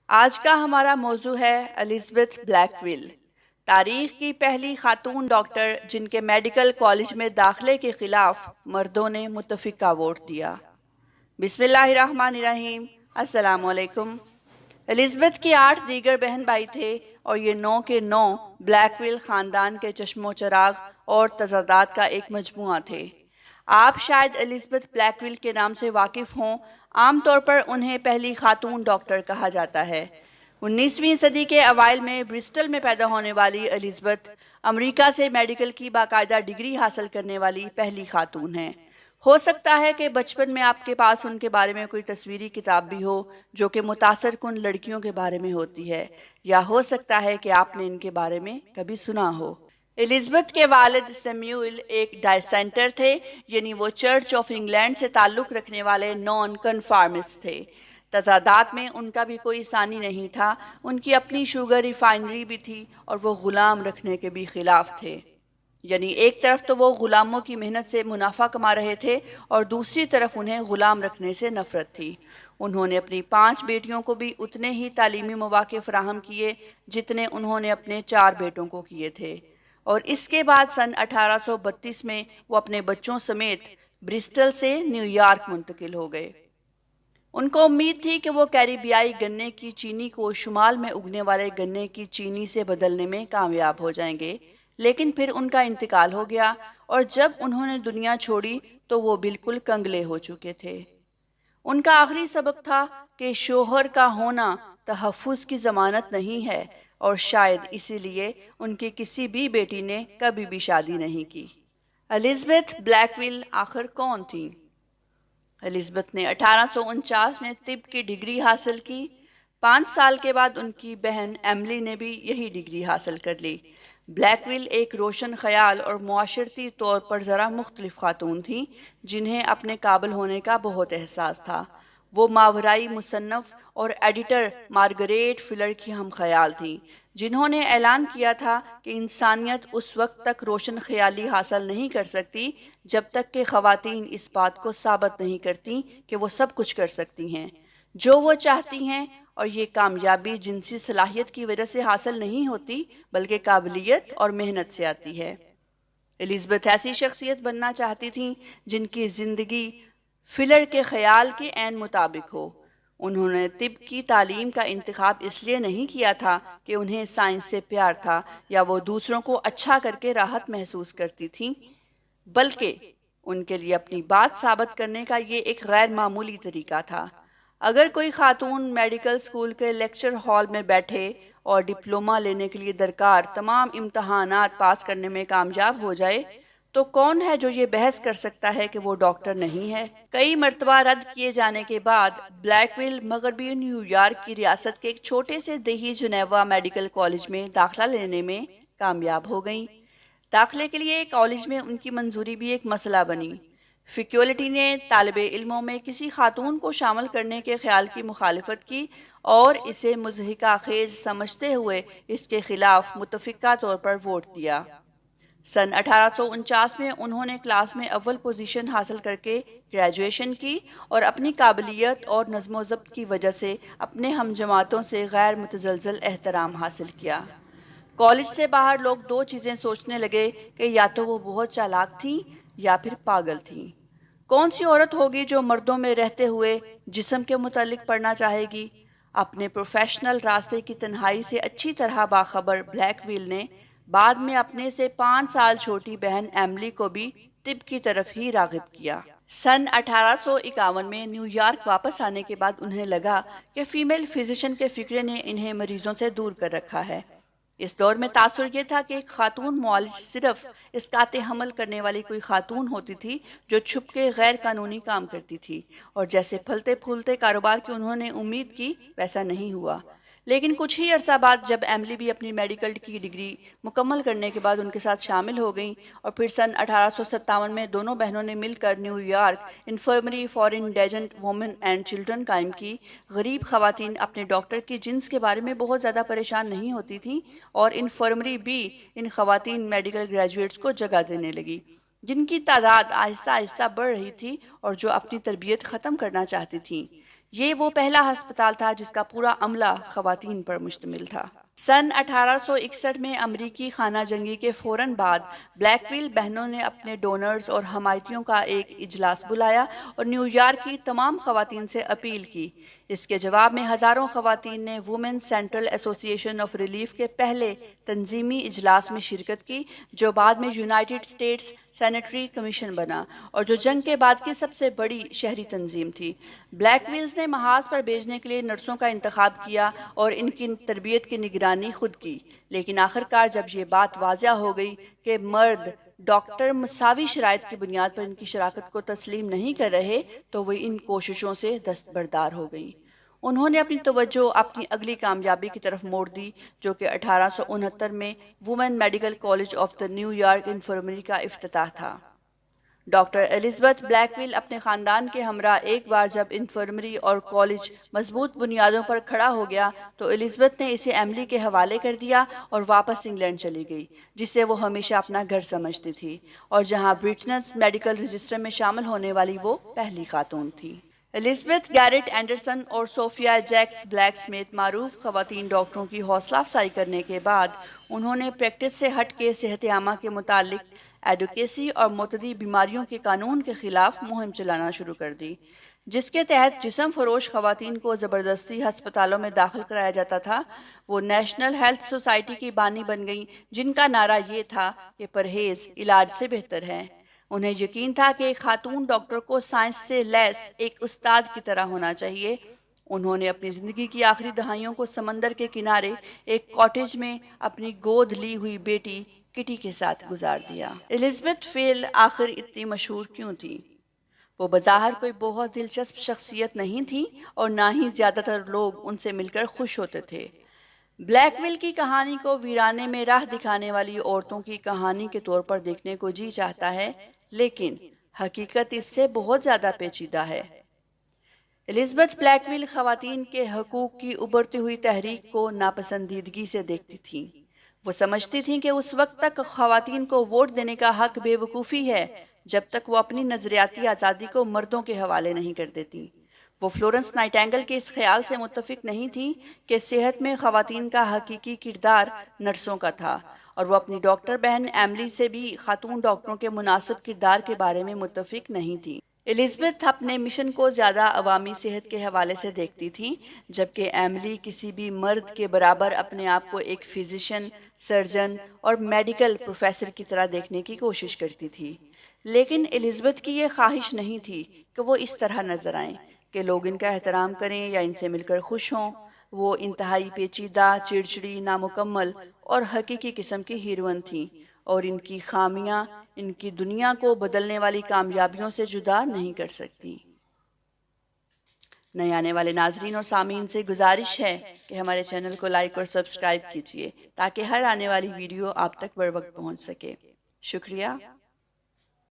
آج کا ہمارا موضوع ہے الزبتھ بلیک ویل، تاریخ کی پہلی خاتون ڈاکٹر جن کے میڈیکل کالج میں داخلے کے خلاف مردوں نے متفقہ ووٹ دیا۔ بسم اللہ الرحمن الرحیم۔ السلام علیکم۔ الزبتھ کی 8 دیگر بہن بھائی تھے اور یہ 9 کے 9 بلیک ویل خاندان کے چشم و چراغ اور تضادات کا ایک مجموعہ تھے۔ آپ شاید الزبتھ بلیک ویل کے نام سے واقف ہوں۔ عام طور پر انہیں پہلی خاتون ڈاکٹر کہا جاتا ہے۔ 19ویں صدی کے اوائل میں برسٹل میں پیدا ہونے والی الزبتھ امریکہ سے میڈیکل کی باقاعدہ ڈگری حاصل کرنے والی پہلی خاتون ہیں۔ ہو سکتا ہے کہ بچپن میں آپ کے پاس ان کے بارے میں کوئی تصویری کتاب بھی ہو جو کہ متاثر کن لڑکیوں کے بارے میں ہوتی ہے، یا ہو سکتا ہے کہ آپ نے ان کے بارے میں کبھی سنا ہو۔ الزبتھ کے والد سیمیول ایک ڈائسینٹر تھے، یعنی وہ چرچ آف انگلینڈ سے تعلق رکھنے والے نان کنفارمسٹ تھے۔ تضادات میں ان کا بھی کوئی ثانی نہیں تھا۔ ان کی اپنی شوگر ریفائنری بھی تھی اور وہ غلام رکھنے کے بھی خلاف تھے۔ یعنی ایک طرف تو وہ غلاموں کی محنت سے منافع کما رہے تھے اور دوسری طرف انہیں غلام رکھنے سے نفرت تھی۔ انہوں نے اپنی 5 بیٹیوں کو بھی اتنے ہی تعلیمی مواقع فراہم کیے جتنے انہوں نے اپنے 4 بیٹوں کو کیے تھے، اور اس کے بعد سن 1832 میں وہ اپنے بچوں سمیت برسٹل سے نیو یارک منتقل ہو گئے۔ ان کو امید تھی کہ وہ کیریبیائی گنے کی چینی کو شمال میں اگنے والے گنے کی چینی سے بدلنے میں کامیاب ہو جائیں گے، لیکن پھر ان کا انتقال ہو گیا اور جب انہوں نے دنیا چھوڑی تو وہ بالکل کنگلے ہو چکے تھے۔ ان کا آخری سبق تھا کہ شوہر کا ہونا تحفظ کی ضمانت نہیں ہے، اور شاید اسی لیے ان کی کسی بھی بیٹی نے کبھی بھی شادی نہیں کی۔ الزبتھ بلیک ویل آخر کون تھیں؟ الزبتھ نے 1849 میں طب کی ڈگری حاصل کی۔ 5 سال کے بعد ان کی بہن ایملی نے بھی یہی ڈگری حاصل کر لی۔ بلیک ویل ایک روشن خیال اور معاشرتی طور پر ذرا مختلف خاتون تھیں جنہیں اپنے قابل ہونے کا بہت احساس تھا۔ وہ ماورائی مصنف اور ایڈیٹر مارگریٹ فلر کی ہم خیال تھیں، جنہوں نے اعلان کیا تھا کہ انسانیت اس وقت تک روشن خیالی حاصل نہیں کر سکتی جب تک کہ خواتین اس بات کو ثابت نہیں کرتی کہ وہ سب کچھ کر سکتی ہیں جو وہ چاہتی ہیں، اور یہ کامیابی جنسی صلاحیت کی وجہ سے حاصل نہیں ہوتی بلکہ قابلیت اور محنت سے آتی ہے۔ الزبتھ ایسی شخصیت بننا چاہتی تھیں جن کی زندگی فلر کے خیال کے عین مطابق ہو۔ انہوں نے طب کی تعلیم کا انتخاب اس لیے نہیں کیا تھا کہ انہیں سائنس سے پیار تھا یا وہ دوسروں کو اچھا کر کے راحت محسوس کرتی تھیں، بلکہ ان کے لیے اپنی بات ثابت کرنے کا یہ ایک غیر معمولی طریقہ تھا۔ اگر کوئی خاتون میڈیکل اسکول کے لیکچر ہال میں بیٹھے اور ڈپلومہ لینے کے لیے درکار تمام امتحانات پاس کرنے میں کامیاب ہو جائے تو کون ہے جو یہ بحث کر سکتا ہے کہ وہ ڈاکٹر نہیں ہے؟ کئی مرتبہ رد کیے جانے کے بعد بلیک ویل مغربی نیو یارک کی ریاست کے ایک چھوٹے سے دیہی جنیوا میڈیکل کالج میں داخلہ لینے میں کامیاب ہو گئیں۔ داخلے کے لیے کالج میں ان کی منظوری بھی ایک مسئلہ بنی۔ فیکلٹی نے طالب علموں میں کسی خاتون کو شامل کرنے کے خیال کی مخالفت کی اور اسے مضحکہ خیز سمجھتے ہوئے اس کے خلاف متفقہ طور پر ووٹ دیا۔ سن 1849 میں انہوں نے کلاس میں اول پوزیشن حاصل کر کے گریجویشن کی اور اپنی قابلیت اور نظم و ضبط کی وجہ سے اپنے ہم جماعتوں سے غیر متزلزل احترام حاصل کیا۔ کالج سے باہر لوگ 2 چیزیں سوچنے لگے کہ یا تو وہ بہت چالاک تھیں یا پھر پاگل تھیں۔ کون سی عورت ہوگی جو مردوں میں رہتے ہوئے جسم کے متعلق پڑھنا چاہے گی؟ اپنے پروفیشنل راستے کی تنہائی سے اچھی طرح باخبر بلیک ویل نے بعد میں اپنے سے 5 سال چھوٹی بہن ایملی کو بھی طب کی طرف ہی راغب کیا۔ سن 1851 میں نیو یارک واپس آنے کے بعد انہیں لگا کہ فیمیل فزیشین کے فکرے نے انہیں مریضوں سے دور کر رکھا ہے۔ اس دور میں تاثر یہ تھا کہ ایک خاتون معالج صرف اسقاط حمل کرنے والی کوئی خاتون ہوتی تھی جو چھپ کے غیر قانونی کام کرتی تھی، اور جیسے پھلتے پھولتے کاروبار کی انہوں نے امید کی ویسا نہیں ہوا۔ لیکن کچھ ہی عرصہ بعد جب ایملی بھی اپنی میڈیکل کی ڈگری مکمل کرنے کے بعد ان کے ساتھ شامل ہو گئیں، اور پھر سن 1857 میں دونوں بہنوں نے مل کر New York Infirmary for Indigent Women and Children قائم کی، غریب خواتین اپنے ڈاکٹر کی جنس کے بارے میں بہت زیادہ پریشان نہیں ہوتی تھیں، اور انفرمری بھی ان خواتین میڈیکل گریجویٹس کو جگہ دینے لگی جن کی تعداد آہستہ آہستہ بڑھ رہی تھی اور جو اپنی تربیت ختم کرنا چاہتی تھیں۔ یہ وہ پہلا ہسپتال تھا جس کا پورا عملہ خواتین پر مشتمل تھا۔ سن 1861 میں امریکی خانہ جنگی کے فوراً بعد بلیک ویل بہنوں نے اپنے ڈونرز اور حمایتیوں کا ایک اجلاس بلایا اور نیو یارک کی تمام خواتین سے اپیل کی۔ اس کے جواب میں ہزاروں خواتین نے وومن سینٹرل ایسوسی ایشن آف ریلیف کے پہلے تنظیمی اجلاس میں شرکت کی، جو بعد میں یونائیٹڈ اسٹیٹس سینیٹری کمیشن بنا اور جو جنگ کے بعد کی سب سے بڑی شہری تنظیم تھی۔ بلیک ویلز نے محاذ پر بھیجنے کے لیے نرسوں کا انتخاب کیا اور ان کی تربیت کی نگرانی خود کی، لیکن آخرکار جب یہ بات واضح ہو گئی کہ مرد ڈاکٹر مساوی شرائط کی بنیاد پر ان کی شراکت کو تسلیم نہیں کر رہے تو وہ ان کوششوں سے دستبردار ہو گئیں۔ انہوں نے اپنی توجہ اپنی اگلی کامیابی کی طرف موڑ دی، جو کہ 1869 میں women medical college of the New York infirmary کا افتتاح تھا۔ ڈاکٹر الزبتھ بلیک ویل اپنے خاندان کے ہمراہ ایک بار جب انفرمری اور کالج مضبوط بنیادوں پر کھڑا ہو گیا تو الزبتھ نے اسے ایملی کے حوالے کر دیا اور واپس انگلینڈ چلی گئی، جسے وہ ہمیشہ اپنا گھر سمجھتی تھی اور جہاں بریٹنز میڈیکل رجسٹر میں شامل ہونے والی وہ پہلی خاتون تھی۔ الزبتھ گیرٹ اینڈرسن اور صوفیا جیکس بلیک سمیت معروف خواتین ڈاکٹروں کی حوصلہ افزائی کرنے کے بعد انہوں نے پریکٹس سے ہٹ کے صحت عامہ کے متعلق ایڈوکیسی اور معتدی بیماریوں کے قانون کے خلاف مہم چلانا شروع کر دی، جس کے تحت جسم فروش خواتین کو زبردستی ہسپتالوں میں داخل کرایا جاتا تھا۔ وہ نیشنل ہیلتھ سوسائٹی کی بانی بن گئیں، جن کا نعرہ یہ تھا کہ پرہیز علاج سے بہتر ہے۔ انہیں یقین تھا کہ ایک خاتون ڈاکٹر کو سائنس سے لیس ایک استاد کی طرح ہونا چاہیے۔ انہوں نے اپنی زندگی کی آخری دہائیوں کو سمندر کے کنارے ایک کاٹیج میں اپنی گود لی ہوئی بیٹی کٹی کے ساتھ گزار دیا۔ الزبتھ ویل آخر اتنی مشہور کیوں تھی؟ وہ بظاہر کوئی بہت دلچسپ شخصیت نہیں تھی اور نہ ہی زیادہ تر لوگ ان سے مل کر خوش ہوتے تھے۔ بلیک ویل کی کہانی کو ویرانے میں راہ دکھانے والی عورتوں کی کہانی کے طور پر دیکھنے کو جی چاہتا ہے، لیکن حقیقت اس سے بہت زیادہ پیچیدہ ہے۔ الزبتھ بلیک ویل خواتین کے حقوق کی ابھرتی ہوئی تحریک کو ناپسندیدگی سے دیکھتی تھیں۔ وہ سمجھتی تھیں کہ اس وقت تک خواتین کو ووٹ دینے کا حق بے وقوفی ہے جب تک وہ اپنی نظریاتی آزادی کو مردوں کے حوالے نہیں کر دیتی۔ وہ فلورنس نائٹنگل کے اس خیال سے متفق نہیں تھی کہ صحت میں خواتین کا حقیقی کردار نرسوں کا تھا، اور وہ اپنی ڈاکٹر بہن ایملی سے بھی خاتون ڈاکٹروں کے مناسب کردار کے بارے میں متفق نہیں تھی۔ الزبتھ اپنے مشن کو زیادہ عوامی صحت کے حوالے سے دیکھتی تھی، جبکہ ایملی کسی بھی مرد کے برابر اپنے آپ کو ایک فزیشین، سرجن اور میڈیکل پروفیسر کی طرح دیکھنے کی کوشش کرتی تھی۔ لیکن الزبتھ کی یہ خواہش نہیں تھی کہ وہ اس طرح نظر آئیں کہ لوگ ان کا احترام کریں یا ان سے مل کر خوش ہوں۔ وہ انتہائی پیچیدہ، چڑچڑی، نامکمل اور حقیقی قسم کی ہیروئن تھیں، اور ان کی خامیاں ان کی دنیا کو بدلنے والی کامیابیوں سے جدا نہیں کر سکتی۔ نئے آنے والے ناظرین اور سامعین سے گزارش ہے کہ ہمارے چینل کو لائک اور سبسکرائب کیجیے تاکہ ہر آنے والی ویڈیو آپ تک بر وقت پہنچ سکے۔ شکریہ۔